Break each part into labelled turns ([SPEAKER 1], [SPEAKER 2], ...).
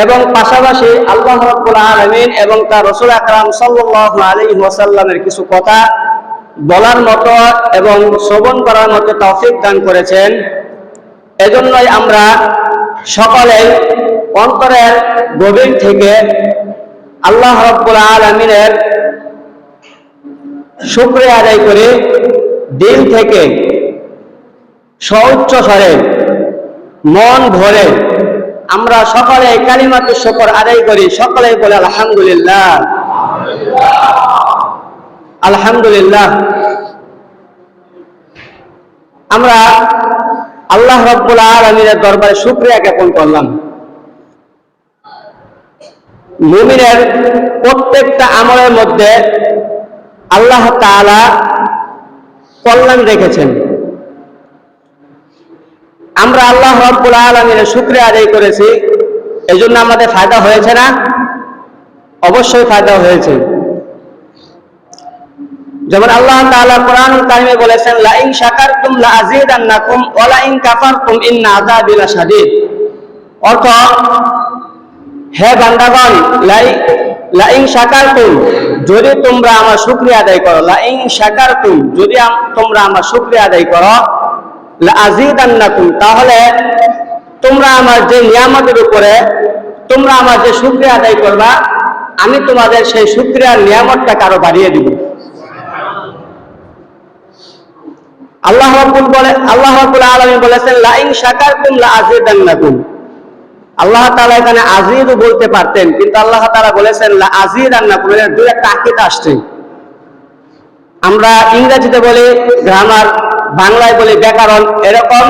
[SPEAKER 1] এবং পাশাপাশি আল্লাহ রাব্বুল আলামিন এবং তার রাসূল আকরাম সাল্লাল্লাহু আলাইহি ওয়াসাল্লামের কিছু কথা বলার মতো এবং শ্রবণ করার মতো তৌফিক দান করেছেন। এজন্যই আমরা সকলে অন্তরের গভীর থেকে আল্লাহ রাব্বুল আলামিনের শুকরিয়া আদায় করি, দিল থেকে সউচ্চ স্বরে মন ভরে আমরা সকলে কালিমাতুশ শুকর আদায় করি। সকলে বলে আলহামদুলিল্লাহ, আলহামদুলিল্লাহ। আমরা আল্লাহ রাব্বুল আলামিনের দরবারে শুকরিয়া জ্ঞাপন করলাম। মুমিনের প্রত্যেকটা আমলের মধ্যে আল্লাহ তাআলা কল্যাণ রেখেছেন। আমরা আল্লাহ রাব্বুল আলামিনের শুকরিয়া আদায় করেছি, এজন্য আমাদের ফায়দা হয়েছে না? অবশ্যই ফায়দা হয়েছে। যেমন আল্লাহ তাআলা কোরআনুল কারীমে বলেছেন, লা ইন শাকারতুম লা আযীদান্নাকুম ওয়া লা ইন কাফারতুম ইন্না আযাবি লাশাদীদ। অর্থ, হে বান্দাগণ, লা ইন শাকারতুম, যদি তোমরা আমার শুকরিয়া আদায় করো, লা ইন শাকারতুম, যদি তোমরা আমার শুকরিয়া আদায় করো, লা আযীদান্নাকুম, তাহলে তোমরা আমার যে নিয়ামতের উপরে তোমরা আমার যে শুকরিয়া আদায় করবা, আমি তোমাদের সেই শুকরিয়ার নিয়ামতটাকে আরো বাড়িয়ে দিব। আল্লাহ রাব্বুল আলামিন বলেছেন, লা ইন শাকারতুম লা আযীদান্নাকুম। আল্লাহ তাআলা এখানে আযীদ বলতে পারতেন, কিন্তু আল্লাহ তাআলা বলেছেন লা আযীদান্নাকুম। এর দুই একটা তাকিদ আসছে। আমরা ইংরেজিতে বলি গ্রামার, বাংলায় বলি ব্যাকরণ, এরকম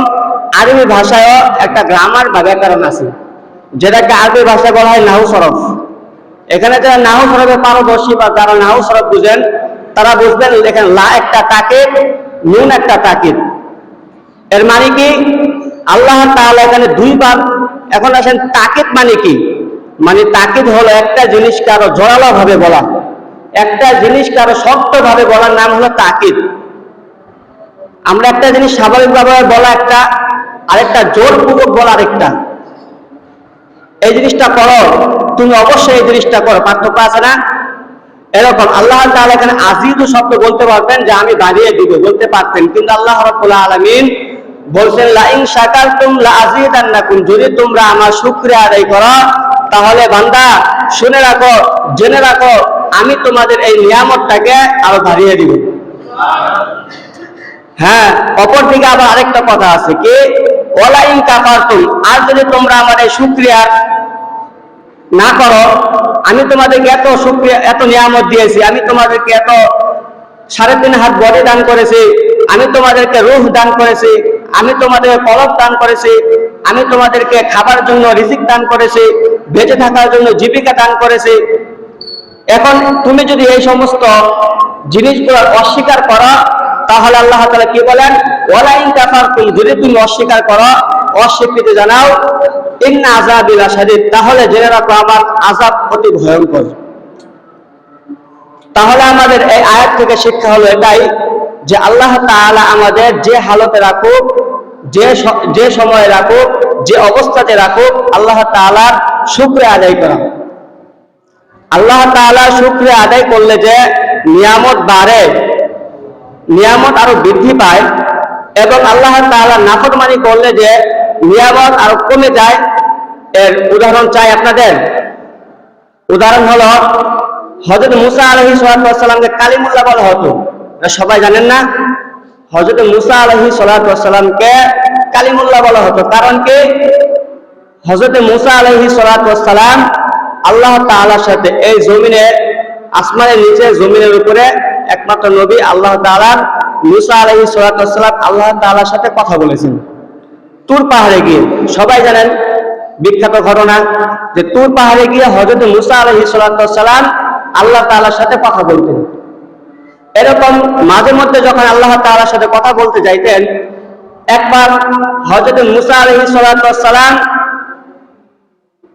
[SPEAKER 1] আরবি ভাষায়ও একটা গ্রামার বা ব্যাকরণ আছে, যেটাকে আরবি ভাষায় বলা হয় নাহু সরফ। এখানে যারা নাহু সরফে পারদর্শী বা যারা নাহু সরফ বুঝেন তারা বুঝবেন, এখানে লা একটা তাকিদ, নুন একটা তাকিদ। এর মানে কি? আল্লাহ তাআলা এখানে দুইবার। এখন আসেন তাকিদ মানে কি? মানে তাকিদ হলো একটা জিনিসকে আরো জোরালো ভাবে বলা, একটা জিনিসকে আরো শক্ত ভাবে বলার নাম হলো তাকিদ। আমরা একটা জিনিস স্বাভাবিকভাবে বলা একটা, আরেকটা জোরপূর্বক বলা আরেকটা। এই জিনিসটা করো, তুমি অবশ্যই এই জিনিসটা করো, পার্থক্য আছে না? এরকম আল্লাহ তাআলা এখানে আযীদ শব্দ বলতে পারতেন, যে আমি বাড়িয়ে দিব, বলতে পারতেন, কিন্তু আল্লাহ রাব্বুল আলামিন বলছেন লা ইন শাকারতুম লা আযীদান্নাকুম, যদি তোমরা আমার শুকরিয়া আদায় করো, তাহলে বান্দা শুনে রাখো, জেনে রাখো, আমি তোমাদের এই নিয়ামতটাকে আরো বাড়িয়ে দিব। হ্যাঁ, অপরদিকে আবার আরেকটা কথা আছে কি, ওয়ালা ইন কাফারতুম, আর যদি তোমরা আমার এই শুকরিয়া না করো, আমি তোমাদেরকে এত শুকরিয়া, এত নিয়ামত দিয়েছি, আমি তোমাদেরকে এত 3.5 হাত বডি দান করেছি, আমি তোমাদেরকে রূহ দান করেছি, আমি তোমাদেরকে কলব দান করেছি, আমি তোমাদেরকে খাবার জন্য রিজিক দান করেছি, বেঁচে থাকার জন্য জীবিকা দান করেছি। এখন তুমি যদি এই সমস্ত জিনিসগুলো অস্বীকার করো, তাহলে আল্লাহ তাআলা কি বলেন, ওয়ালা ইন কাফারতুম, যদি তুমি অস্বীকার করো, অস্বীকৃতি জানাও, ইন্না আযাবি লাশাদীদ, তাহলে জেনে রাখো আমার আযাব অতি ভয়ঙ্কর। তাহলে আমাদের এই আয়াত থেকে শিক্ষা হলো এটাই, যে আল্লাহ তাআলা আমাদের যে হালতে রাখুক, যে সময়ে রাখুক, যে অবস্থাতে রাখুক, আল্লাহ তাআলার শুকরিয়া আদায় করা। আল্লাহ তাআলার শুকরিয়া আদায় করলে যে নিয়ামত বাড়ে, নিয়ামত আরো বৃদ্ধি পায়, এবং আল্লাহ তাআলা নাফরমানি করলে যে নিয়ামত আরো কমে যায়। এর উদাহরণ চাই আপনাদের। উদাহরণ হলো, হযরত মুসা আলাইহিস সালামকে কালিমুল্লাহ বলা হতো, সবাই জানেন না? হযরত মুসা আলাইহিস সালামকে কালিমুল্লাহ বলা হতো, কারণ কি? হযরত মুসা আলাইহিস সালাম আল্লাহ তাআলার সাথে এই জমিনে, আসমানের নিচে জমিনের উপরে একমাত্র নবী। আল্লাহ তাআলা মুসা আলাইহিস সালাম আল্লাহ তাআলার সাথে কথা বলেছেন তুর পাহাড়ে গিয়ে। সবাই জানেন বিখ্যাত ঘটনা, যে তুর পাহাড়ে গিয়ে হযরত মুসা আলাইহিস সালাম আল্লাহ তাআলার সাথে কথা বলতেন। এরকম মাঝে মধ্যে যখন আল্লাহ তাআলার সাথে কথা বলতে যাইতেন, একবার হযরত মুসা আলাইহিস সালাম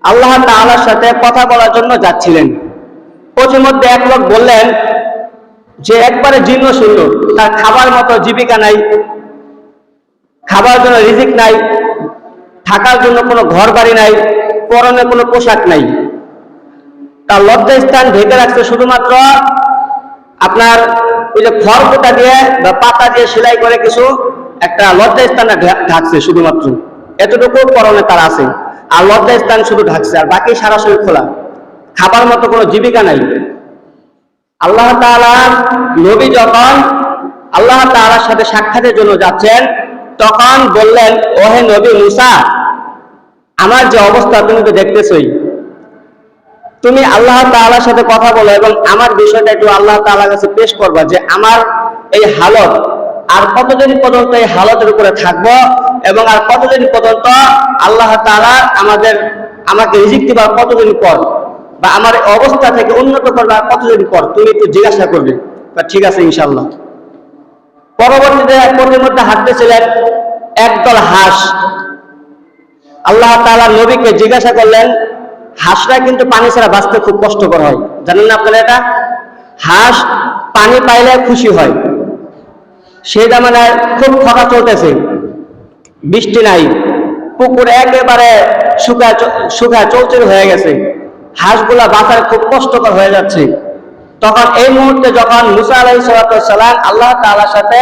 [SPEAKER 1] আল্লাহ তাআলার সাথে কথা বলার জন্য যাচ্ছিলেন। পথিমধ্যে এক লোক বললেন যে একবারে জীর্ণ শূন্য, তার খাবার মতো জীবিকা নাই, খাবার জন্য রিজিক নাই, থাকার জন্য কোনো ঘর বাড়ি নাই, পরনে কোনো পোশাক নাই। তার লজ্জাস্থান ঢেকে রাখছে শুধুমাত্র আপনার ওই যে খড়কুটা দিয়ে বা পাতা দিয়ে সেলাই করে কিছু একটা লজ্জাস্থানে ঢাকছে শুধুমাত্র, এতটুকু পরনে তার আছে। আর লজ্জাস্থান শুধু ঢাকছে, আর বাকি সারা শরীর খোলা, খাবার মতো কোনো জীবিকা নাই। আল্লাহ তাআলা নবী যখন আল্লাহ তাআলার সাথে সাক্ষাতের জন্য যাচ্ছেন, তখন বললেন, ওহে নবী মুসা, আমার যে অবস্থা তুমি তো দেখতেছই, তুমি আল্লাহ তাআলার সাথে কথা বলো এবং আমার বিষয়টা একটু আল্লাহ তাআলার কাছে পেশ করবা, যে আমার এই হালত আর কতদিন পর্যন্ত এই হালতের উপরে থাকবো, এবং আর কতদিন পর্যন্ত আল্লাহ তাআলা আমাকে রিজিক দিবা কতদিন পর, বা আমার অবস্থা থেকে উন্নত করবা কতদিন পর, তুমি একটু জিজ্ঞাসা করবে। ঠিক আছে ইনশাআল্লাহ। পরবর্তীতে পথের মধ্যে হাঁটতেছিলেন, একদল হাঁস আল্লাহ তাআলা নবীকে জিজ্ঞাসা করলেন, হাঁসরা কিন্তু পানি ছাড়া বাঁচতে খুব কষ্টকর হয়, জানেন না আপনারা এটা? হাঁস পানি পাইলে খুশি হয়। সেই জামানায় খুব খরা চলতেছে, বৃষ্টি নাই, পুকুর একেবারে শুকায় চৌচির হয়ে গেছে, হাঁসগুলা বাঁচার খুব কষ্টকর হয়ে যাচ্ছে। তখন এই মুহূর্তে যখন মুসা আলাইহিস সালাম আল্লাহ তাআলার সাথে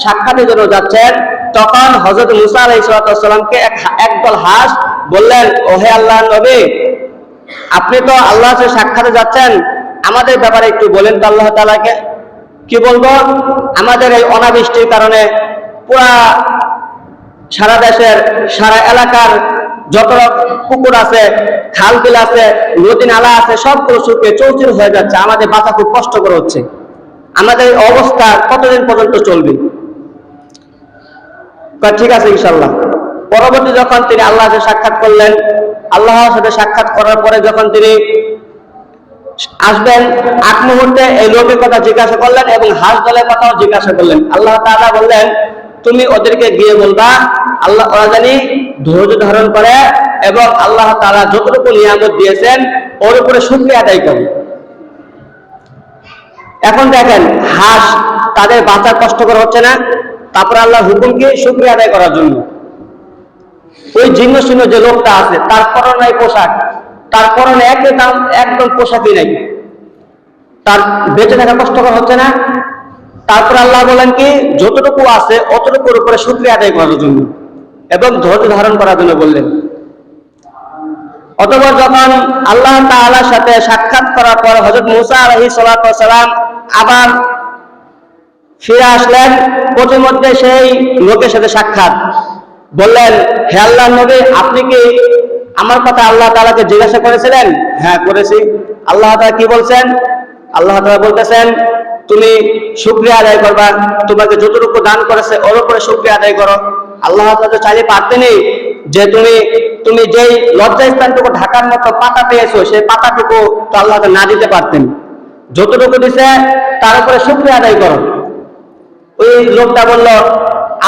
[SPEAKER 1] সাক্ষাতের জন্য যাচ্ছেন, তখন হযরত মুসা আলাইহিস সালামকে একদল হাঁস বললেন, ওহে আল্লাহর নবী, আপনি তো আল্লাহর সাথে সাক্ষাতে যাচ্ছেন, আমাদের ব্যাপারে একটু বলেন তো আল্লাহ তাআলাকে। কি বলবো? আমাদের এই অনাবৃষ্টির কারণে পুরা সারা দেশের সারা এলাকার যত পুকুর আছে, খাল বিল আছে, নদী নালা আছে, সবগুলো শুকিয়ে চৌচির হয়ে যাচ্ছে, আমাদের বাঁচা খুব কষ্টকর হচ্ছে, আমাদের এই অবস্থা কতদিন পর্যন্ত চলবে? ঠিক আছে ইনশাআল্লাহ। পরবর্তী যখন তিনি আল্লাহর সাথে সাক্ষাৎ করলেন, আল্লাহর সাথে সাক্ষাৎ করার পরে যখন তিনি আসবেন, আগ মুহূর্তে এই লোকের কথা জিজ্ঞাসা করলেন এবং হাঁস দলের কথাও জিজ্ঞাসা করলেন। আল্লাহ তাআলা বললেন, তুমি ওদেরকে গিয়ে বলবা আল্লাহ ওরা জানি ধৈর্য ধারণ করে এবং আল্লাহ তাআলা যতটুকু নিয়ামত দিয়েছেন ওর উপরে শুকরিয়া আদায় করে। এখন দেখেন, হাঁস তাদের বাঁচার কষ্টকর হচ্ছে না, তারপরে আল্লাহর হুকুম কি? শুকরিয়া আদায় করার জন্য। ওই জীর্ণ শীর্ণ যে লোকটা আছে, তার পরনে নাই পোশাক, তার পরনে একদম পোশাকই নাই, তার বেঁচে থাকা কষ্টকর হচ্ছে না? তারপর আল্লাহ বলেন কি? যতটুকু আছে অতটুকুর উপরে শুকরিয়া আদায় করার জন্য এবং ধৈর্য ধারণ করার জন্য বললেন। অতঃপর যখন আল্লাহ তাআলার সাথে সাক্ষাৎ করার পর হযরত মুসা আলাইহিস সালাম আবার ফিরে আসলেন, প্রতিমধ্যে সেই লোকের সাথে সাক্ষাৎ, বললেন, হে আল্লাহর নবী, আপনি কি আমার কথা আল্লাহ তাআলাকে জিজ্ঞাসা করেছিলেন? হ্যাঁ করেছি। আল্লাহ তাআলা কি বলছেন? আল্লাহ তাআলা বলতেছেন, তুমি শুকরিয়া আদায় করবা, তোমাকে যতটুকু দান করেছে ওর উপরে শুকরিয়া আদায় করো। আল্লাহ তাআলা চাইলে পারতেনই যে তুমি যেই লজ্জাস্থানটুকু ঢাকার মতো পাতা পেয়েছো, সেই পাতাটুকু তো আল্লাহ তাআলা না দিতে পারতেন, যতটুকু দিছে তার উপরে শুকরিয়া আদায় করো। ওই লোকটা বলল,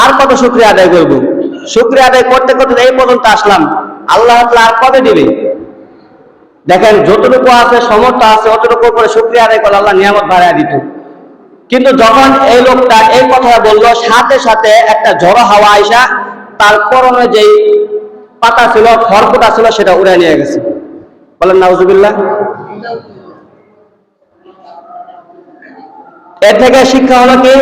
[SPEAKER 1] আর কত শুকরিয়া আদায় করব? শুকরিয়া আদায় করতে করতে এই পর্যন্ত আসলাম, আল্লাহ তাআলা আর কবে দিবে? দেখেন, যতটুকু আছে সমর্থ আছে অতটুকু উপরে শুকরিয়া আদায় করলে আল্লাহ নিয়ামত বাড়ায় দিত। কিন্তু যখন এই লোকটা এই কথা বলল, সাথে সাথে একটা ঝড়ো হাওয়া আইসা তার পরনে যেই পাতা ছিল, খড়কুটা ছিল, সেটা উড়ে নিয়ে গেছে। বলেন নাউজুবিল্লাহ। এর থেকে শিক্ষা হলো কি?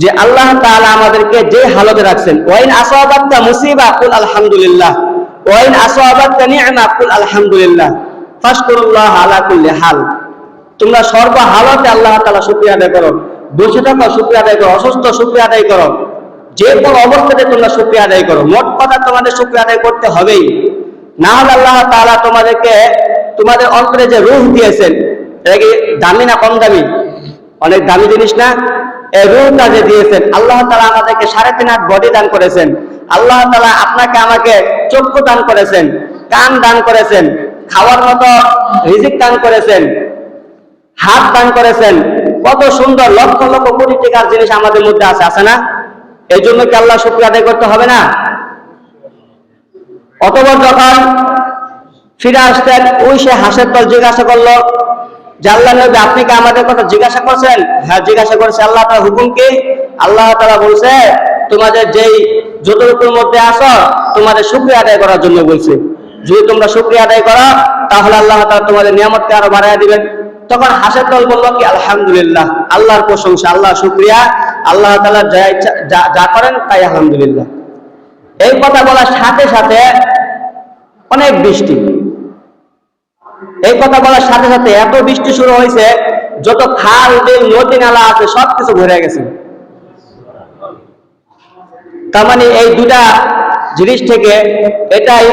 [SPEAKER 1] যে আল্লাহ তাআলা আমাদেরকে যে হালতে রাখছেন, ওয়াইন আসাবাতকা মুসিবা কুল আলহামদুলিল্লাহ, ওয়াইন আসাবাতকা নি'মা কুল আলহামদুলিল্লাহ, ফাশকুরুল্লাহ আলা কুল্লি হাল। তোমরা সর্ব হালতে আল্লাহ তাআলা শুকরিয়া আদায় করো, বসে থাকো শুকরিয়া আদায় করো, অসুস্থ শুকরিয়া আদায় করো, যে কোনো অবস্থাতে তোমরা শুকরিয়া আদায় করো। মোট কথা তোমাদের শুকরিয়া আদায় করতে হবেই, না হলে আল্লাহ তাআলা তোমাদেরকে তোমাদের অন্তরে যে রূহ দিয়েছেন, এটা কি দামি না কম দামি? অনেক দামি জিনিস না? এই রূহটা যে দিয়েছেন, আল্লাহ তাআলা আমাদেরকে 3.5 হাত বডি দান করেছেন, আল্লাহ তাআলা আপনাকে আমাকে চক্ষু দান করেছেন, কান দান করেছেন, খাওয়ার মতো রিজিক দান করেছেন, হাত দান করেছেন, কত সুন্দর লক্ষ লক্ষ কোটি টাকার জিনিস আমাদের মধ্যে আছে না? এই জন্য কি আল্লাহ শুকরিয়া আদায় করতে হবে না? অতঃপর যখন ফিরে আসতেন, ওই সে হাঁসের দল জিজ্ঞাসা করলো যে আল্লাহর নবী, আপনি কি আমাদের কথা জিজ্ঞাসা করছেন? হ্যাঁ জিজ্ঞাসা করেছে। আল্লাহ তাআলা হুকুম কি? আল্লাহ তাআলা বলছে, তোমাদের যেই যতটুকুর মধ্যে আসো তোমাদের শুকরিয়া আদায় করার জন্য বলছে। যদি তোমরা শুকরিয়া আদায় করো তাহলে আল্লাহ তাআলা তোমাদের নিয়ামতকে আরো বাড়ায় দিবেন। তখন হাসের দল বলল কি আলহামদুলিল্লাহ, আল্লাহর প্রশংসা, আল্লাহ শুকরিয়া, আল্লাহ তাআলা যা করেন তাই আলহামদুলিল্লাহ। এই কথা বলার সাথে সাথে অনেক বৃষ্টি, এই কথা বলার সাথে সাথে এত বৃষ্টি শুরু হয়েছে, যত খাল বিল নদী নালা আছে সবকিছু ভরে গেছে। তার মানে এই দুটা জিনিস থেকে এটাই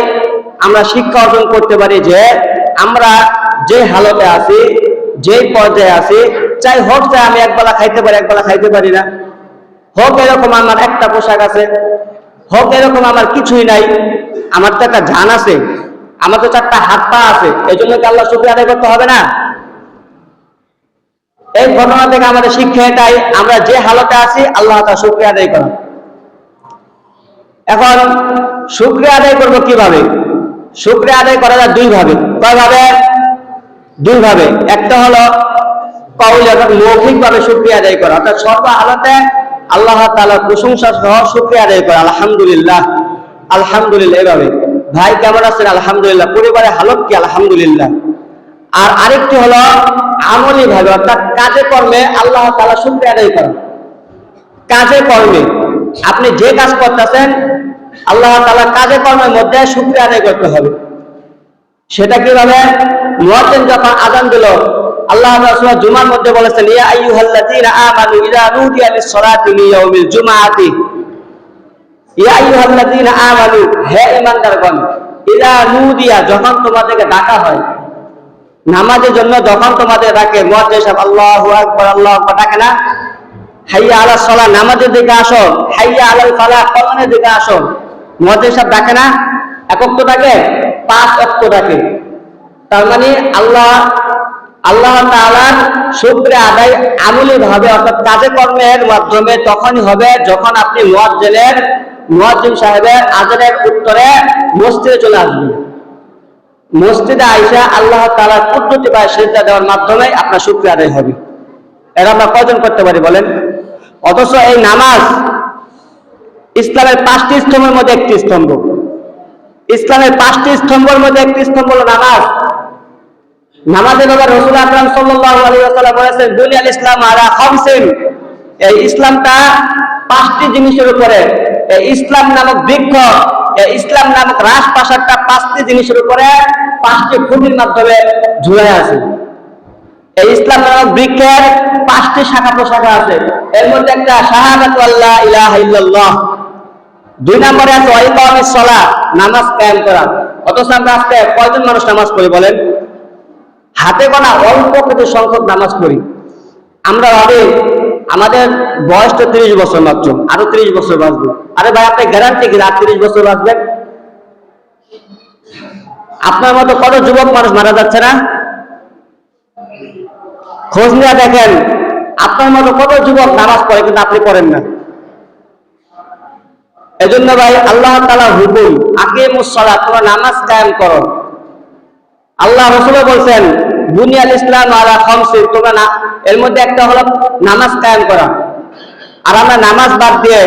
[SPEAKER 1] আমরা শিক্ষা অর্জন করতে পারি যে আমরা যে হালতে আছি, যে পর্যায়ে আছি, চাই হোক চাই আমি একবেলা খাইতে পারি একবেলা খাইতে পারি না, হোক এরকম আমার একটা পোশাক আছে, হোক এরকম আমার কিছুই নাই, আমার তো একটা জান আছে, আমার তো চারটা হাত পা আছে, এই জন্য কি আল্লাহ শুকরিয়া আদায় করতে হবে না? এই ঘটনা থেকে আমাদের শিক্ষা এটাই, আমরা যে হালতে আছি আল্লাহ তাআলা শুকরিয়া আদায় করা। এখন শুকরিয়া আদায় করবো কিভাবে? শুকরিয়া আদায় করা যায় দুই ভাবে। কয় ভাবে? দুই ভাবে। একটা হলো কওলি অর্থাৎ মৌখিক ভাবে শুকরিয়া আদায় করা, অর্থাৎ সর্ব হালতে আল্লাহ তাআলার প্রশংসা সহ শুকরিয়া আদায় করা, আলহামদুলিল্লাহ আলহামদুলিল্লাহ। এভাবে ভাই কেমন আছেন? আলহামদুলিল্লাহ। পরিবারের হালত কি? আলহামদুলিল্লাহ। আর আরেকটি হলো আমলি ভাবে, অর্থাৎ কাজে কর্মে আল্লাহ তাআলা শুকরিয়া আদায় করা। কাজে কর্মে আপনি যে কাজ করতেছেন আল্লাহ তাআলা কাজে কর্মের মধ্যে শুকরিয়া আদায় করতে হবে। সেটা কিভাবে? মুয়াজ্জিন যখন আযান দিল, আল্লাহ তাআলা সূরা জুমার মধ্যে বলেছেন ইয়া আইয়ুহাল্লাযীনা আমানু ইযা নুদিয়া লিস-সালাতি মিন ইয়াউমিল জুমআতি, ইয়া আইয়ুহাল্লাযীনা আমানু, হে ঈমানদারগণ, ইযা নুদিয়া, যখন তোমাদেরকে ডাকা হয় নামাজের জন্য, যখন তোমাদের ডাকে মুয়াজ্জিন সাহেব আল্লাহু আকবার আল্লাহু আকবার ডাকে না, হাইয়া আলাস সালাহ, নামাজের দিকে আসো, হাইয়া আলাল ফালাহ, কল্যাণের দিকে আসো, মুয়াজ্জিন সাহেব ডাকে না? একক তো ডাকে, 5 ওয়াক্ত ডাকে। তার মানে আল্লাহ তাআলার শুকরিয়া আদায় আমলি ভাবে অর্থাৎ কাজে কর্মের মাধ্যমে তখনই হবে যখন আপনি মুয়াজ্জিন সাহেবের আযানের উত্তরে মসজিদে চলে আসবেন। মসজিদে আইসা আল্লাহ তাআলার কুদরতি পায়ে সিজদা দেওয়ার মাধ্যমে আপনার শুকরিয়া আদায় হবে। এরা আমরা কয়জন করতে পারি বলেন? অথচ এই নামাজ ইসলামের 5টি স্তম্ভের মধ্যে একটি স্তম্ভ। ইসলামের 5টি স্তম্ভের মধ্যে একটি স্তম্ভ হলো নামাজ। নামাজের ব্যাপারে রাসূল আকরাম সাল্লাল্লাহু আলাইহি ওয়াসাল্লাম বলেছেন বুনিয়াল ইসলাম আলা খামসিন, এই ইসলামটা 5টি জিনিসের উপরে। এই ইসলাম নামক বৃক্ষ, এই ইসলাম নামক রাজপ্রাসাদটা 5টি জিনিসের উপরে 5টি খুঁটির মাধ্যমে ঝুলে আছে। এই ইসলাম নামক বৃক্ষের 5টি শাখা প্রশাখা আছে। এর মধ্যে একটা শাহাদাতু আল্লা ইলাহা ইল্লাল্লাহ, 2 নম্বরে আছে ইকামিস সালাহ, নামাজ কায়েম করা। অথচ আমরা আজকে কয়জন মানুষ নামাজ পড়ি বলেন? হাতে গোনা অল্প কিছু সংখ্যক নামাজ পড়ি। আমরা ভাবি আমাদের বয়স তো 30 বছর মাত্র, আরো 30 বছর বাঁচবো। আরে ভাই আপনি গ্যারান্টি কি আর 30 বছর বাঁচবেন? আপনার মতো কত যুবক মানুষ মারা যাচ্ছে না? খোঁজ নিয়ে দেখেন আপনার মতো কত যুবক নামাজ পড়ে কিন্তু আপনি পড়েন না। এজন্য ভাই আল্লাহ তাআলার হুকুম আকিমুস সালাত, তোমরা নামাজ কায়েম করো। আল্লাহ রাসূল বলেন বুনিয়াল ইসলাম আলা খামসিন, তোমরা এর মধ্যে একটা হলো নামাজ কায়েম করা। আর আমরা নামাজ বাদ দিয়ে,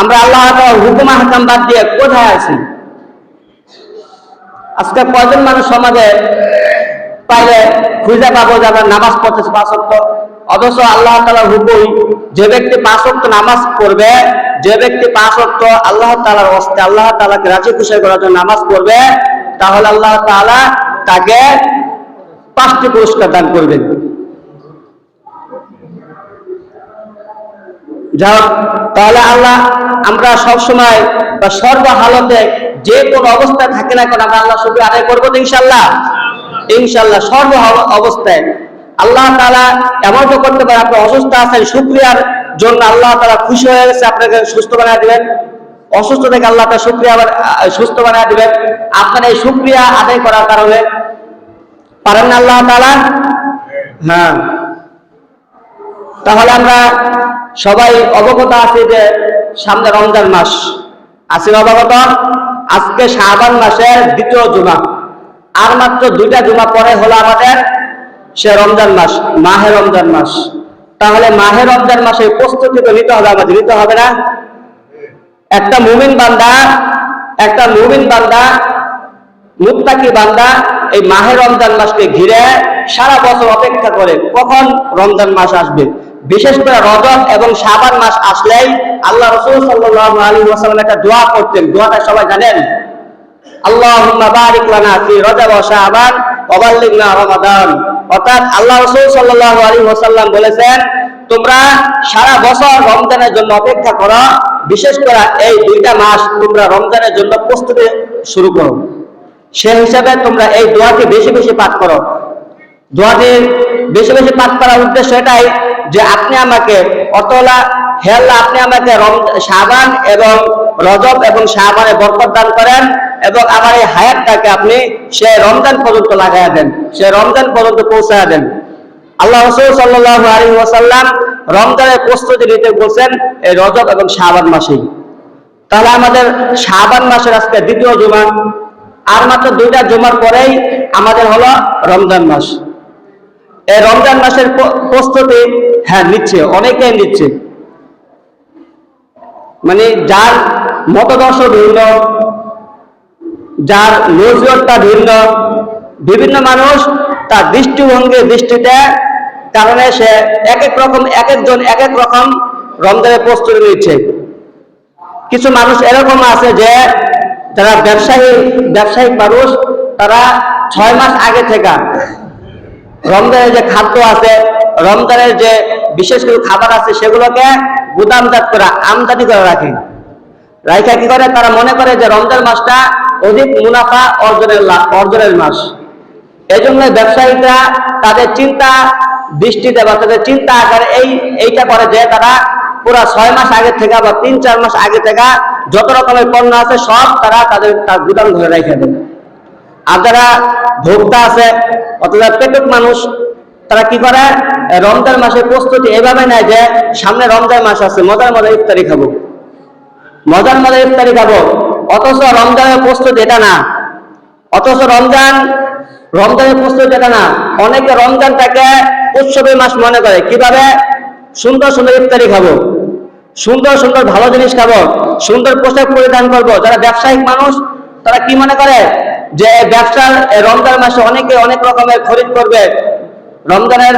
[SPEAKER 1] আমরা আল্লাহ তাআলার হুকুম আহকাম বাদ দিয়ে কোথায় আছি? আজকে কয়জন মানুষ সমাজে পাইলে খুঁজে পাবো যে আমরা নামাজ পড়তেছি 5 ওয়াক্ত, অথচ আল্লাহ তাআলার হুকুম যে ব্যক্তি 5 ওয়াক্ত নামাজ পড়বে, যে ব্যক্তি 5 ওয়াক্ত আল্লাহ তাআলার ওয়াস্তে আল্লাহ তাআলাকে রাজি খুশি করার জন্য নামাজ পড়বে, তাহলে আল্লাহ তাআলা তাকে 5টি পুরস্কার দান করবেন। যাও তাহলে আমরা সব সময় বা সর্ব হালতে যে কোনো অবস্থায় থাকি না কেন আমরা আল্লাহ শুকরিয়া আদায় করবো তো ইনশাআল্লাহ। ইনশাআল্লাহ সর্ব অবস্থায় আল্লাহ তাআলা এমন তো করতে পারে আপনি অসুস্থ আছেন, শুকরিয়ার জন্য আল্লাহ তাআলা খুশি হয়ে গেছে, আপনাকে সুস্থ বানিয়ে দিবেন। অসুস্থ থেকে আল্লাহ তাআলা শুকরিয়া আবার সুস্থ বানিয়ে দিবেন। আপনার এই শুকরিয়া আদায় করার কারণে পারেন না আল্লাহ তাআলা? হ্যাঁ। তাহলে আমরা সবাই অবগত আছি যে সামনে রমজান মাস আছে, অবগত? আজকে শাবান মাসের 2য় জুমা, আর মাত্র 2টা জুমা পরে হলো আমাদের সে রমজান মাস, মাহে রমজান মাস। তাহলে মাহে রমজান মাসে প্রস্তুতি তো নিতে হবে, আমাদের নিতে হবে না? একটা মুমিন বান্দা মুত্তাকি বান্দা এই মাহে রমজান মাসকে ঘিরে সারা বছর অপেক্ষা করে কখন রমজান মাস আসবে। বিশেষ করে রজব এবং শাবান মাস আসলেই আল্লাহ রাসূল সাল্লাল্লাহু আলাইহি ওয়াসাল্লাম একটা দোয়া করতেন। দোয়াটা সবাই জানেন, আল্লাহুম্মা বারিক লানা ফি রজব ওয়া শাবান ওয়া বাল্লিগনা রমাদান। অর্থাৎ আল্লাহ রাসূল সাল্লাল্লাহু আলাইহি ওয়াসাল্লাম বলেছেন, তোমরা সারা বছর রমজানের জন্য অপেক্ষা করো, বিশেষ করে এই দুইটা মাস তোমরা রমজানের জন্য প্রস্তুতি শুরু করো। সে হিসাবে তোমরা এই দোয়াটি বেশি বেশি পাঠ করো। দোয়াটি বেশি বেশি পাঠ করার উদ্দেশ্য এটাই যে আপনি আমাকে আপনি আমাকে শাবান এবং রজব এবং শাবানে বরকত দান করেন এবং আমার এই হায়াতটাকে আপনি সে রমজান পর্যন্ত লাগাইয়া দেন, সে রমজান পর্যন্ত পৌঁছায়া দেন। আল্লাহ রাসূল সাল্লাল্লাহু আলাইহি ওয়াসাল্লাম রমজানের প্রস্তুতি নিতে বলছেন এই রজব এবং শাবান মাসেই। তাহলে আমাদের শাবান মাসের আজকে দ্বিতীয় জুমা, আর মাত্র 2টা জুমার পরেই আমাদের হলো রমজান মাস। এই রমজান মাসের প্রস্তুতি নিচ্ছে, অনেকেই নিচ্ছে, মানে যার মতদর্শ ভিন্ন, যার নজরটা ভিন্ন, বিভিন্ন মানুষ তার দৃষ্টিতে কারণে সে একজন এক এক রকম রমজানের প্রস্তুতি নিচ্ছে। কিছু মানুষ এরকম আছে যে যারা ব্যবসায়িক মানুষ, তারা 6 মাস আগে থেকে রমজানের যে খাদ্য আছে, রমজানের যে বিশেষ কিছু খাবার আছে, সেগুলোকে গুদামজাত করে আমদানি করে রাখে কি করে, তারা মনে করে যে রমজান মাসটা অধিক মুনাফা অর্জনের মাস। এই জন্য ব্যবসায়ীরা তাদের চিন্তা দৃষ্টিতে বা তাদের চিন্তা আকারে এইটা করে যে তারা পুরা 6 মাস আগে থেকে বা 3-4 মাস আগে থেকে যত রকমের পণ্য আছে সব তার গুদাম ধরে রেখে দেয়। আর যারা ভোক্তা আছে অথবা পেটুক মানুষ, তারা কি করে, রমজান মাসের প্রস্তুতি এভাবে নেয় যে সামনে রমজান মাস আছে, মজার ইফতারি খাবো, অথচ রমজানের প্রস্তুতি এটা না। রমজানের প্রস্তুতি এটা না। অনেকে রমজানটাকে উৎসবের মাস মনে করে। কিভাবে? সুন্দর সুন্দর ইফতারি খাবো, সুন্দর সুন্দর ভালো জিনিস খাবো, সুন্দর পোশাক পরিধান করবো। যারা ব্যবসায়িক মানুষ তারা কি মনে করে যে ব্যবসার রমজান মাসে অনেকে অনেক রকমের খরিদ করবে। রমজানের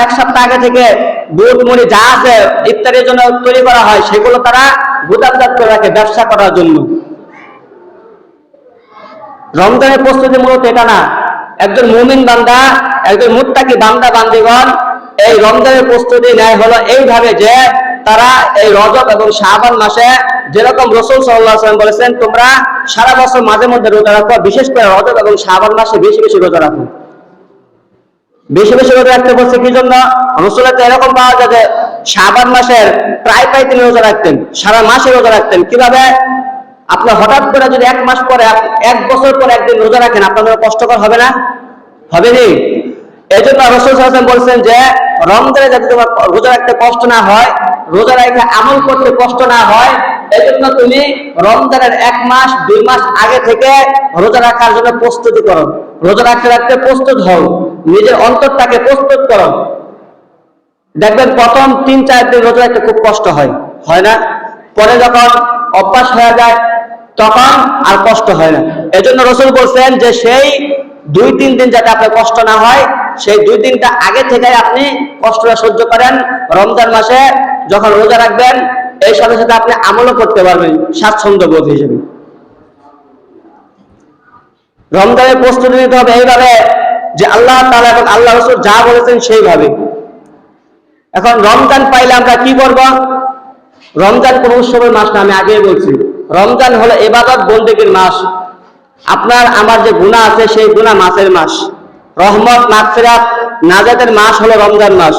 [SPEAKER 1] এক সপ্তাহ আগে থেকে বুট মুড়ি যা আছে ইফতারের জন্য তৈরি করা হয়, সেগুলো তারা গুদামজাত করে রাখে ব্যবসা করার জন্য। রমজানের প্রস্তুতি মূলত এটা না। একজন মুমিন বান্দা, একজন মুত্তাকি বান্দা বান্দিগণ এই রমজানের প্রস্তুতি নেয় হলো এইভাবে যে তারা এই রজব এবং শাবান মাসে যেরকম রাসূল সাল্লাল্লাহু আলাইহি ওয়াসাল্লাম বলেছেন তোমরা সারা বছর মাঝে মধ্যে রোজা রাখো, বিশেষ করে রজব এবং শাবান মাসে বেশি বেশি রোজা রাখো। বেশি বেশি রোজা রাখতে বলছে কি জন্য? রাসূলের তো এরকম পাওয়া যায় যে শাবান মাসের প্রায় তিনি রোজা রাখতেন, সারা মাসে রোজা রাখতেন। কিভাবে? আপনি হঠাৎ করে যদি 1 মাস পরে 1 বছর পরে একদিন রোজা রাখেন, আপনার কষ্টকর হবে না? হবে নি? এই জন্য রাসূল সাল্লাল্লাহু আলাইহি ওয়াসাল্লাম বলছেন যে রমজানে যাতে তোমার রোজা রাখতে কষ্ট না হয়, রোজা রেখে আমল করতে কষ্ট না হয়, এই জন্য তুমি রমজানের 1 মাস 2 মাস আগে থেকে রোজা রাখার জন্য প্রস্তুতি করো। রোজা রাখতে প্রস্তুত হও, নিজের অন্তরটাকে প্রস্তুত করো। দেখবেন প্রথম 3-4 দিন রোজা রাখতে খুব কষ্ট হয় না? পরে যখন অভ্যাস হয়ে যায় তখন আর কষ্ট হয় না। এজন্য রাসূল বলছেন যে সেই 2-3 দিন যাতে আপনার কষ্ট না হয়, সেই 2 দিনটা আগে থেকে আপনি কষ্টটা সহ্য করেন। রমজান মাসে যখন রোজা রাখবেন এই সাথে সাথে আপনি আমলও করতে পারবেন স্বাচ্ছন্দ্য বোধ হিসেবে। রমজানের প্রস্তুতি নিতে হবে এইভাবে যে আল্লাহ তাআলা এবং আল্লাহ রাসূল যা বলেছেন সেইভাবে। এখন রমজান পাইলে আমরা কি করব? রমজান কোন উৎসবের মাস না, আমি আগেই বলছি। রমজান হলো ইবাদত বন্দেগীর মাস। আপনার আমার যে গুনাহ আছে সেই গুনাহ মাফের মাস। রহমত মাগফিরাত নাজাতের মাস হলো রমজান মাস।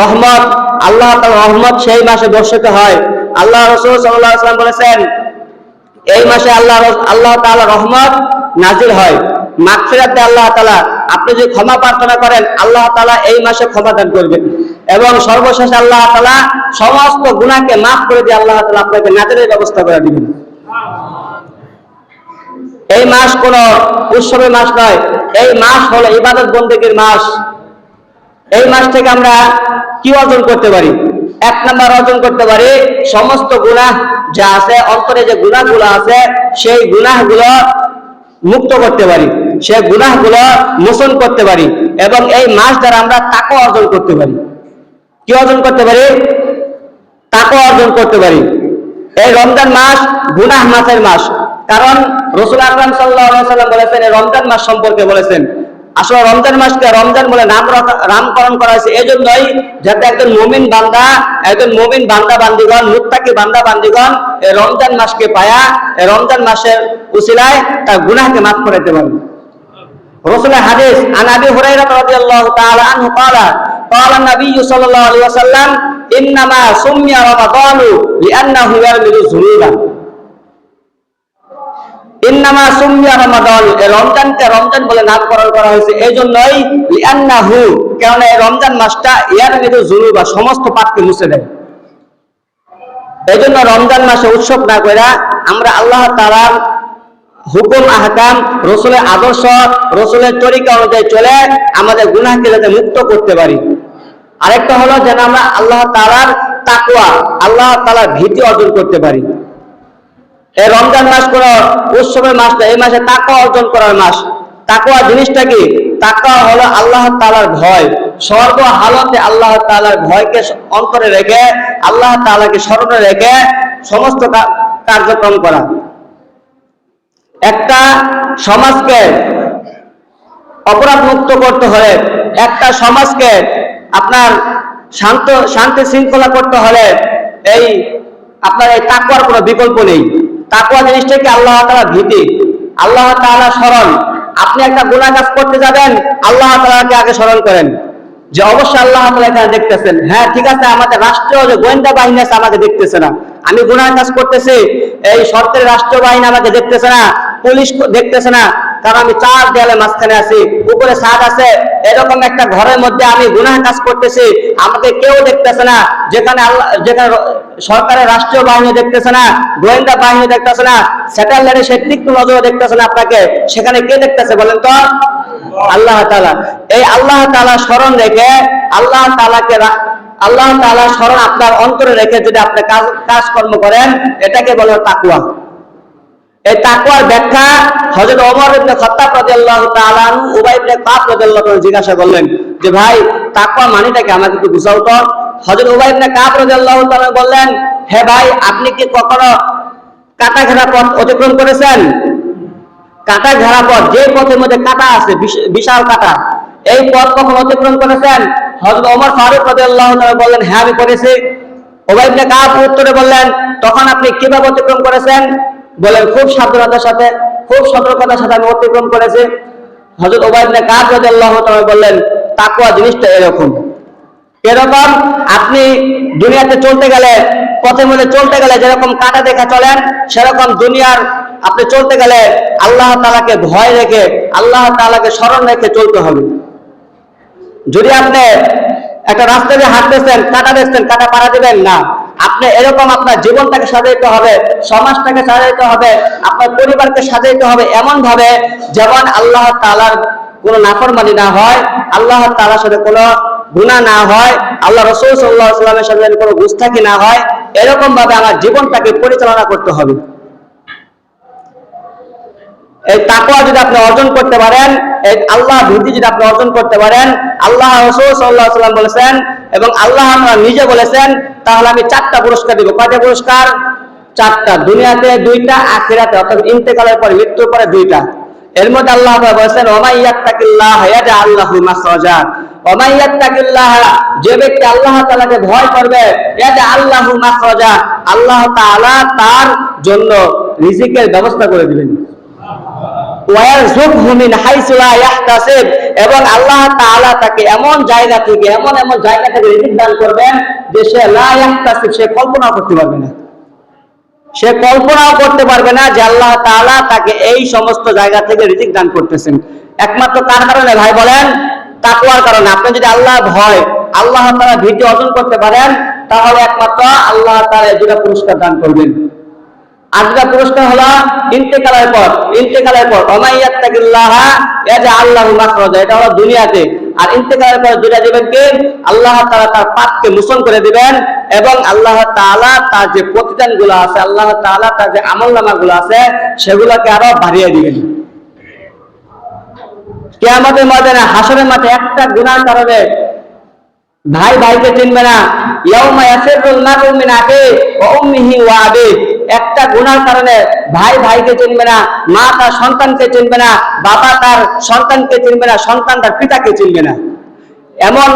[SPEAKER 1] রহমত, আল্লাহ তাআলার রহমত সেই মাসে বর্ষিত হয়। আল্লাহ রাসূল সাল্লাল্লাহু আলাইহি ওয়াসাল্লাম বলেছেন এই মাসে আল্লাহ তাআলার রহমত নাজিল হয়। মাগফিরাতে আল্লাহ তাআলা, আপনি যদি ক্ষমা প্রার্থনা করেন আল্লাহ তাআলা এই মাসে ক্ষমা দান করবেন এবং সর্বশেষ আল্লাহ তাআলা সমস্ত গুনাহকে মাফ করে দিয়ে আল্লাহ তাআলা আপনাকে নাজাতের ব্যবস্থা করে দিবেন। এই মাস কোন উৎসবের মাস নয়, এই মাস হলো ইবাদত বন্দেগীর মাস। এই মাস থেকে আমরা কি অর্জন করতে পারি? এক নাম্বার অর্জন করতে পারি সমস্ত গুনাহ যা আছে, অন্তরে যে গুনাহগুলো আছে সেই গুনাহগুলো মুক্ত করতে পারি, সেই গুনাহগুলো মোচন করতে পারি, এবং এই মাস দ্বারা আমরা তাকওয়া অর্জন করতে পারি। কি অর্জন করতে পারি? তাকওয়া অর্জন করতে পারি। এই রমজান মাস গুনাহ মাফের মাস, কারণ রাসূল আকরাম সাল্লাল্লাহু আলাইহি ওয়াসাল্লাম বলেছেন, এই রমজান মাস সম্পর্কে বলেছেন, আসলে রমজান মাসকে রমজান বলে নামকরণ করা হয়েছে এই জন্যই যাতে একজন মুমিন বান্দা বান্দিগণ, মুত্তাকি বান্দা বান্দিগণ এই রমজান মাসকে পায়া এই রমজান মাসের উসিলায় তার গুনাহকে মাফ করাতে পারে। রাসূলের হাদিস, আন আবি হুরায়রা রাদিয়াল্লাহু তাআলা আনহু ক্বালা ক্বালা নবী সাল্লাল্লাহু আলাইহি ওয়াসাল্লাম ইন্নামা সুমিয়া রমাদানু লিআন্নাহু ইয়ারমিলু যুনুবা। ইন্নামা সুমিয়া রমাদান, এই রমজানকে রমজান বলে নামকরণ করা হয়েছে এই জন্যই, লিআন্নাহু, কারণ এই রমজান মাসটা ইয়ারমিলু যুনুবা, সমস্ত পাপকে মুছে দেয়। এই জন্য রমজান মাসে উৎসব না করে আমরা আল্লাহ তাআলার হুকুম আহকাম, রাসূলের আদর্শ, রাসূলের তরিকা অনুযায়ী চলে আমাদের গুনাহকে যাতে মুক্ত করতে পারি। আরেকটা হলো যেন আমরা আল্লাহ তাআলার তাকওয়া, আল্লাহ তাআলার ভীতি অর্জন করতে পারি। এই রমজান মাস কোনো উৎসবের মাস না, এই মাসে তাকওয়া অর্জন করার মাস। তাকওয়া জিনিসটা কি? তাকওয়া হলো আল্লাহ তাআলার ভয়, সর্ব হালতে আল্লাহ তাআলার ভয়কে অন্তরে রেখে, আল্লাহ তাআলাকে স্মরণে রেখে সমস্ত কার্যক্রম করা। একটা সমাজকে অপরাধ মুক্ত করতে হলে, একটা সমাজকে আপনার শান্তি শৃঙ্খলা করতে হলে এই আপনার এই তাকওয়ার কোনো বিকল্প নেই। তাকওয়া জিনিসটা কি? আল্লাহ তাআলার ভীতি, আল্লাহ তাআলার স্মরণ। আপনি একটা গুনাহ কাজ করতে যাবেন, আল্লাহ তাআলাকে আগে স্মরণ করেন যে অবশ্যই আল্লাহ তাআলা এখানে দেখতেছেন। হ্যাঁ ঠিক আছে, আমাদের রাষ্ট্রীয় যে গোয়েন্দা বাহিনী আছে আমাকে দেখতেছে না, আমি গুনাহ কাজ করতেছি, এই সরকারি রাষ্ট্রীয় বাহিনী আমাকে দেখতেছে না, পুলিশ দেখতেছে না, কারণ আমি চার দেয়ালের মাঝখানে আছি, উপরে ছাদ আছে, এরকম একটা ঘরের মধ্যে আমি গুনাহ কাজ করতেছি, আমাকে কেউ দেখতেছে না। যেখানে সরকারের রাষ্ট্রীয় বাহিনী দেখতেছে না, গোয়েন্দা বাহিনী দেখতেছে না, স্যাটেলাইটে সে তীক্ষ্ণ নজরে দেখতেছে না আপনাকে, সেখানে কে দেখতেছে বলেন তো? আল্লাহ তাআলা। এই আল্লাহ তাআলা স্মরণ রেখে, আল্লাহ তাআলার স্মরণ আপনার অন্তরে রেখে যদি আপনি কাজকর্ম করেন, এটাকে বলে তাকওয়া। এই তাকওয়ার ব্যাখ্যা হযরত ওমর ইবনে খাত্তাব রাদিয়াল্লাহু তাআলা আনহু উবাই ইবনে কাব রাদিয়াল্লাহু তাআলা জিজ্ঞাসা করলেন যে ভাই তাকওয়া মানেটা কি, আমাকে একটু বুঝাও তো। হযরত উবাই ইবনে কাব রাদিয়াল্লাহু তাআলা বললেন, হে ভাই, আপনি কি কখনো কাটা ঘেরা পথ অতিক্রম করেছেন? কাটা ঘেরা পথ, যে পথের মধ্যে কাটা আছে, বিশাল কাটা, এই পথ কখনো অতিক্রম করেছেন? হযরত ওমর ফারুক রাদিয়াল্লাহু তাআলা বললেন, হ্যাঁ আমি করেছি। উবাই ইবনে কাব উত্তরে বললেন, তখন আপনি কিভাবে অতিক্রম করেছেন? বলেন, খুব সাবধানতার সাথে, খুব সতর্কতার সাথে আমি অতিক্রম করেছি। হযরত উবাই ইবনে কাব রাদিয়াল্লাহু তাআলা বললেন, তাকওয়া জিনিসটা এরকম। এরকম আপনি দুনিয়াতে চলতে গেলে, পথের মধ্যে চলতে গেলে যেরকম কাটা দেখে চলেন, সেরকম দুনিয়ার আপনি চলতে গেলে আল্লাহ তাআলাকে ভয় রেখে, আল্লাহ তাআলাকে স্মরণ রেখে চলতে হবে। যদি আপনি একটা রাস্তা দিয়ে হাঁটতেছেন, কাটা দেখছেন, কাটা পাড়া দিবেন না। আপনি এরকম আপনার জীবনটাকে সাজাইতে হবে, সমাজটাকে সাজাইতে হবে, আপনার পরিবারকে সাজাইতে হবে এমন ভাবে যেমন আল্লাহ তাআলার কোনো নাফরমানি না হয়, আল্লাহ তাআলার সাথে কোনো গুনাহ না হয়, আল্লাহ রাসূল সাল্লাল্লাহু আলাইহি ওয়াসাল্লামের সাথে কোনো গুস্তাখি না হয়, এরকম ভাবে আমার জীবনটাকে পরিচালনা করতে হবে। এই তাকওয়া যদি আপনি অর্জন করতে পারেন, এই আল্লাহ ভীতি যদি আপনি অর্জন করতে পারেন, আল্লাহ রাসূল সাল্লাল্লাহু আলাইহি ওয়াসাল্লাম বলেছেন এবং আল্লাহ নিজে বলেছেন, তাহলে আমি 4টা পুরস্কার দেব। কয়টা পুরস্কার? 4টা। দুনিয়াতে 2টা, আখিরাতে অর্থাৎ ইন্তেকালের পরে, মৃত্যুর পরে 2টা। এর মধ্যে আল্লাহ বলেছেন, ওয়া ইয়াত্তাকিল্লাহ ইয়াজআল লাহু মাখরাজা। ওয়া ইয়াত্তাকিল্লাহ, যে ব্যক্তি আল্লাহ তাআলাকে ভয় করবে, ইয়াজআল লাহু মাখরাজা, আল্লাহ তাআলা তার জন্য রিজিকের ব্যবস্থা করে দিবেন। ওয়ারযুকহু মিন হাইসু লা ইয়াহতাসিব, এবং আল্লাহ তাআলা তাকে এমন জায়গা থেকে, এমন জায়গা থেকে রিজিক দান করবেন যে সে লা ইয়াহতাসিব, সে কল্পনাও করতে পারবে না। সে কল্পনাও করতে পারবে না যে আল্লাহ তাআলা তাকে এই সমস্ত জায়গা থেকে রিজিক দান করতেছেন। একমাত্র কার কারণে ভাই বলেন? তাকওয়ার কারণে। আপনি যদি আল্লাহ ভয়, আল্লাহ তাআলা ভীতি অর্জন করতে পারেন, তাহলে একমাত্র আল্লাহ তাআলা 2টা পুরস্কার দান করবেন। আর 2টা পুরস্কার হলো ইন্তেকালের পর। ওয়া ইয়াত্তাকিল্লাহ ইয়াজআল লাহু মাখরাজা, এটা হলো দুনিয়াতে। আর ইন্তেকালের পরে দুইটা দিবেন কি আল্লাহ তাআলা তার পাপকে মোচন করে দিবেন এবং আল্লাহ তাআলা তার যে প্রতিদানগুলো আছে, আল্লাহ তাআলা তার যে আমলনামাগুলো আছে সেগুলোকে আরো বাড়িয়ে দিবেন। কিয়ামতের ময়দানে হাসরের মাঠে একটা গুনার কারণে ভাই ভাইকে চিনবে না। ইয়াউমা ইয়াফিরুল মারউ মিন আখিহি ওয়া উম্মিহি ওয়া আবিহি, একটা গুনার কারণে ভাই ভাইকে চিনবে না, মা তার সন্তানকে চিনবে না, বাবা তার সন্তানকে চিনবে না, সন্তান তার পিতাকে চিনবে না। এমন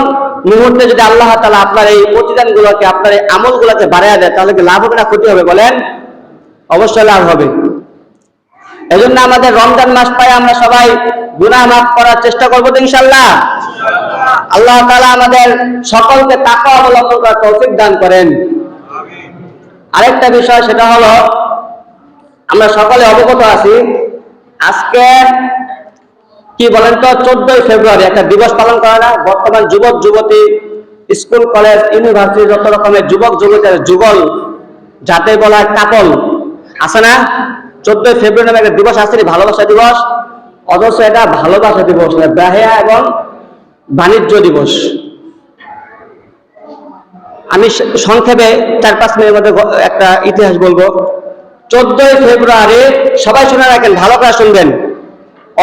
[SPEAKER 1] মুহূর্তে যদি আল্লাহ তাআলা আপনার এই প্রতিদানগুলোকে, আপনার এই আমলগুলোকে বাড়ায় দেয়, তাহলে কি লাভ হবে না ক্ষতি হবে বলেন? অবশ্যই লাভ হবে। এজন্য আমাদের রমজান মাস পায় আমরা সবাই গুনাহ মাফ করার চেষ্টা করবো তো ইনশাআল্লাহ। আল্লাহ তাআলা আমাদের সকলকে তাকওয়া অবলম্বন করার তৌফিক দান করেন। আরেকটা বিষয়, সেটা হলো আমরা সকলে অবগত আছি, আজকে কি বলেন তো 14ই ফেব্রুয়ারি একটা দিবস পালন করে না? বর্তমান যুবক যুবতী, স্কুল কলেজ ইউনিভার্সিটি যত রকমের যুবক যুবতীর যুগল যাতে বলা কাপল আছে না, 14ই ফেব্রুয়ারি নামে একটা দিবস আছে, ভালোবাসা দিবস। অথচ এটা ভালোবাসা দিবস না, বেহায়া এবং বাণিজ্য দিবস। আমি সংক্ষেপে 4-5 মিনিটের মধ্যে একটা ইতিহাস বলবো। 14ই ফেব্রুয়ারি সবাই শুনে রাখেন, ভালো করে শুনবেন।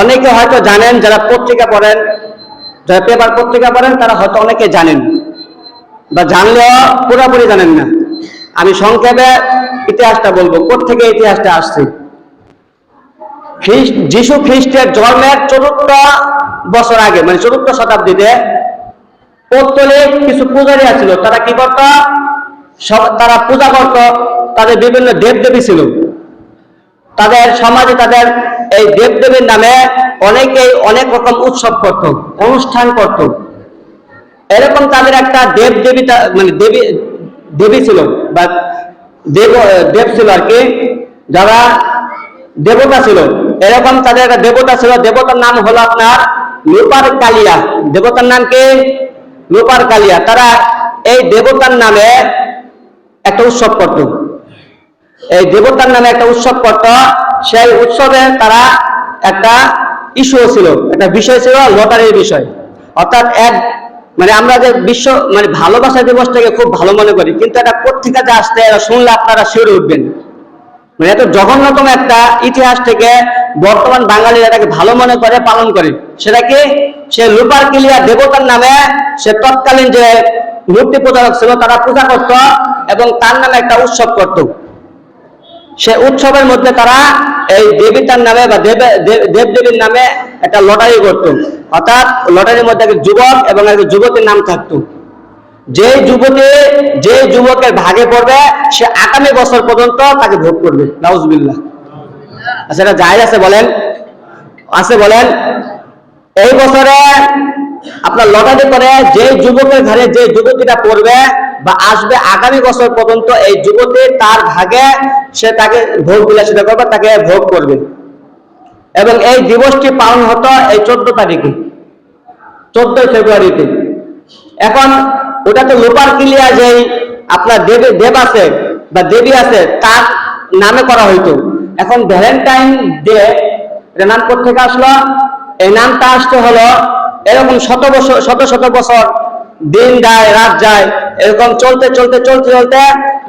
[SPEAKER 1] অনেকে হয়তো জানেন, যারা পত্রিকা পড়েন, যারা পেপার পত্রিকা পড়েন, তারা হয়তো অনেকে জানেন, বা জানলেও পুরোপুরি জানেন না। আমি সংক্ষেপে ইতিহাসটা বলবো, কোত্থেকে ইতিহাসটা আসছে। যিশু খ্রিস্টের জন্মের 4th বছর আগে, মানে 4th শতাব্দীতে পৌত্তলিক কিছু পূজারী ছিল। তারা কি করত? তারা পূজা করত, তাদের বিভিন্ন দেবদেবী ছিল। তাদের সমাজে তাদের এই দেবদেবীর নামে অনেকেই অনেক রকম উৎসব করত, অনুষ্ঠান করত। এরকম তাদের একটা দেবদেবী, মানে দেবী ছিল বা দেব ছিল আর কি, যারা দেবতা ছিল। এরকম তাদের একটা দেবতা ছিল, দেবতার নাম হলো আপনার লোপার কালিয়া। দেবতার নাম কি? লোপার কালিয়া। তারা এই দেবতার নামে একটা উৎসব করত, এই দেবতার নামে একটা উৎসব করত। সেই উৎসবে তারা একটা ইস্যু ছিল, একটা বিষয় ছিল লটারির বিষয়। অর্থাৎ মানে আমরা যে বিশ্ব মানে ভালোবাসা দিবসটাকে খুব ভালো মনে করি, কিন্তু এটা পত্রিকা যে আসতে শুনলে আপনারা শিউরে উঠবেন। মানে এত জঘন্যতম একটা ইতিহাস থেকে বর্তমান বাঙালিরা এটাকে ভালো মনে করে পালন করে। সেটা কি? সে লোপার কিলিয়া দেবতার নামে সে তৎকালীন যে মূর্তি পূজারক ছিল তারা পূজা করত এবং তার নামে একটা উৎসব করত। সে উৎসবের মধ্যে তারা এই দেবীতার নামে বা দেবদেবীর নামে একটা লটারি করত। অর্থাৎ লটারির মধ্যে একটা যুবক এবং একটা যুবতীর নাম থাকতো। যে যুবকের ভাগে পড়বে সে আগামী বছর পর্যন্ত তাকে ভোগ করবে। নাউজুবিল্লাহ। আচ্ছা, এটা জায়েজ আছে বলেন? আছে বলেন? এই বছরে আপনার লটারি করে যে যুবকের ঘরে যে যুবতীটা পড়বে বা আসবে, আগামী বছর পর্যন্ত এই যুবতী তার ভাগে সে তাকে ভোগ বিলাসিতা করবে, তাকে ভোগ করবে। এবং এই দিবসটি পালন হতো এই 14 তারিখে, 14ই ফেব্রুয়ারিতে। এখন ওটা তো লোপার কিলিয়া যেই আপনার দেব আছে বা দেবী আছে তার নামে করা হইতো। এখন ভ্যালেন্টাইন ডে এর নাম কোথেকে আসলো? এই নামটা আসতে হলো এরকম শত বছর দিন যায় রাত যায়, এরকম চলতে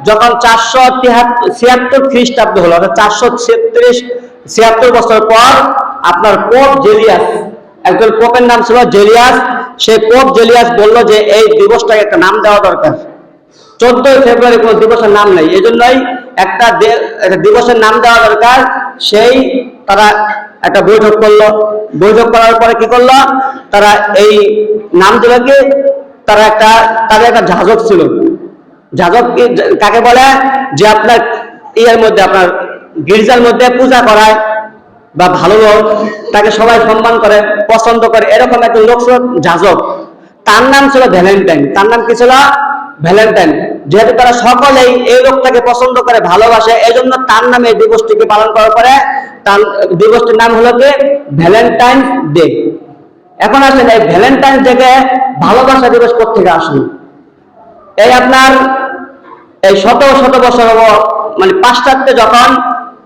[SPEAKER 1] যখন 476 খ্রিস্টাব্দ হলো, 476 বছর পর আপনার পোপ জেলিয়াস, একজন পোপের নাম ছিল জেলিয়াস, সেই পোপ জেলিয়াস বলল যে এই দিবসটাকে একটা নাম দেওয়া দরকার। 14ই ফেব্রুয়ারি কোনো দিবসের নাম নেই, এই জন্যই একটা দিবসের নাম দেওয়া দরকার। সেই তারা একটা বৈঠক করলো, বৈঠক করার পরে কি করলো, তারা এই নাম দিলকে তাদের একটা যাজক ছিল। যাজক কাকে বলে? যে আপনার ইয়ের মধ্যে, আপনার গির্জার মধ্যে পূজা করায় বা ভালো লোক, তাকে সবাই সম্মান করে, পছন্দ করে, এরকম একটা লোক ছিল যাজক। তার নাম ছিল ভ্যালেন্টাইন। তার নাম কি ছিল? ভ্যালেন্টাইন। যেহেতু তারা সকলেই এই লোকটাকে পছন্দ করে, ভালোবাসে, এই জন্য তার নামে এই দিবসটিকে পালন করার পরে তার দিবসটির নাম হলো কি ভ্যালেন্টাইন ডে। এখন আসেন, এই ভ্যালেন্টাইন ডে ভালোবাসা দিবস কোথেকে আসলো? এই আপনার এই শত বছর মানে পাশ্চাত্যে যখন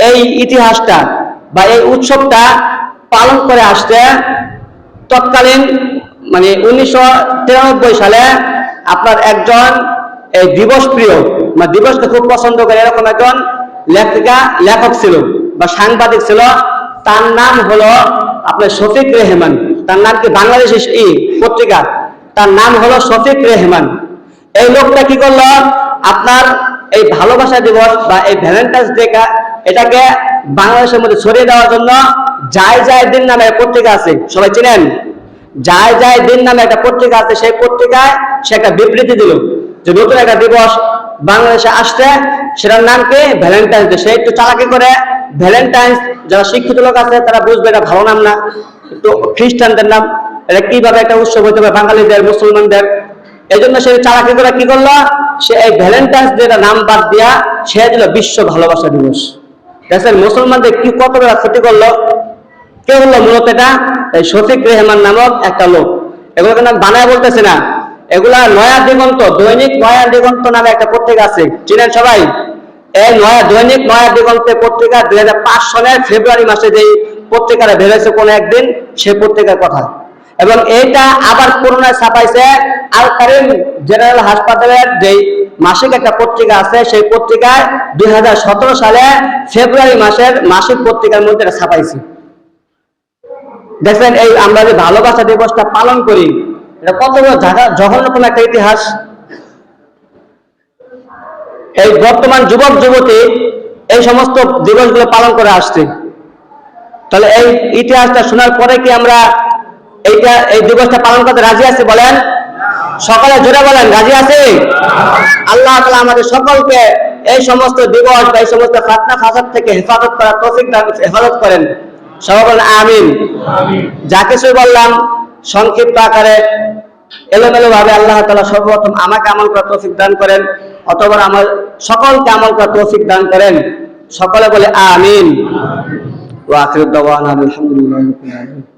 [SPEAKER 1] এই ইতিহাসটা বা এই উৎসবটা পালন করে আসছে, তৎকালীন মানে 1993 সালে আপনার একজন এই দিবস প্রিয় মানে দিবসকে খুব পছন্দ করে এরকম একজন লেখক ছিল বা সাংবাদিক ছিল। তার নাম হলো আপনার শফিক রেহমান। তার নাম কি বাংলাদেশ পত্রিকা, তার নাম হলো শফিক রেহমান। এই লোকটা কি করলো, আপনার এই ভালোবাসা দিবস বা এই ভ্যালেন্টাইন্স ডে এটাকে বাংলাদেশের মধ্যে ছড়িয়ে দেওয়ার জন্য যায় যায় দিন নামে পত্রিকা আছে, সবাই চিনেন? যায় যায় দিন নামে একটা পত্রিকা আছে, সেই পত্রিকায় সে একটা বিবৃতি দিল যে নতুন একটা দিবস বাংলাদেশে আসছে, সেটার নাম কি ভ্যালেন্টাইন্স ডে। সে একটু চালাকি করে ভ্যালেন্টাইন্স, যারা শিক্ষিত লোক আছে তারা বুঝবে এটা ভালো নাম না, তো খ্রিস্টানদের নাম, এটা কিভাবে একটা উৎসব হইতে পারে বাঙালিদের মুসলমানদের। এই জন্য সে চালাকি করে কি করলো, সে এই ভ্যালেন্টাইন্স ডে নাম বাদ দিয়া সে দিল বিশ্ব ভালোবাসা দিবস। দেখেন মুসলমানদের কি কত বড় ক্ষতি করলো। কে বললো মূলত এটা? এই শফিক রেহমান নামক একটা লোক। এগুলোকে নাম বানায় বলতেছে না, এগুলা নয়া দিগন্ত, দৈনিক নয়া দিগন্ত নামে একটা পত্রিকা আছে, চিনেন সবাই? এই দৈনিক নয়া দিগন্তে পত্রিকা 2005 সালের ফেব্রুয়ারি মাসে যেই পত্রিকাটা বেরোয়েছে কোন একদিন, সে পত্রিকার কথা। এবং এইটা আবার পুনরায় ছাপাইছে আল কারিম জেনারেল হাসপাতালের যেই মাসিক একটা পত্রিকা আছে, সেই পত্রিকায় 2017 সালে ফেব্রুয়ারি মাসের মাসিক পত্রিকার মধ্যে এটা ছাপাইছে। দেখেন এই আমরা যে ভালোবাসা দিবসটা পালন করি, এটা কত বড় জঘন্যতম একটা ইতিহাস। এই বর্তমান যুবক যুবতী এই সমস্ত দিবসগুলো পালন করে আসছে। তাহলে এই ইতিহাসটা শোনার পরে কি আমরা এই দিবসটা পালন করতে রাজি আছি? বলেন সকলে জোরে বলেন, রাজি আছি? আল্লাহ তাআলা আমাদের সকলকে এই সমস্ত দিবস বা এই সমস্ত ফাতনা ফাসাদ থেকে হেফাজত করার তৌফিক দান, হেফাজত করেন। সবাই বলেন আমিন। যা কিছু বললাম সংক্ষিপ্ত আকারে এলোমেলো ভাবে আল্লাহ তাআলা সর্বপ্রথম আমাকে আমল করার তৌফিক দান করেন, অথবা আমার সকলকে আমল করার তৌফিক দান করেন। সকলে বলে আমিন। ওয়া আখিরু দাওয়ানা আলহামদুলিল্লাহি রাব্বিল আলামিন।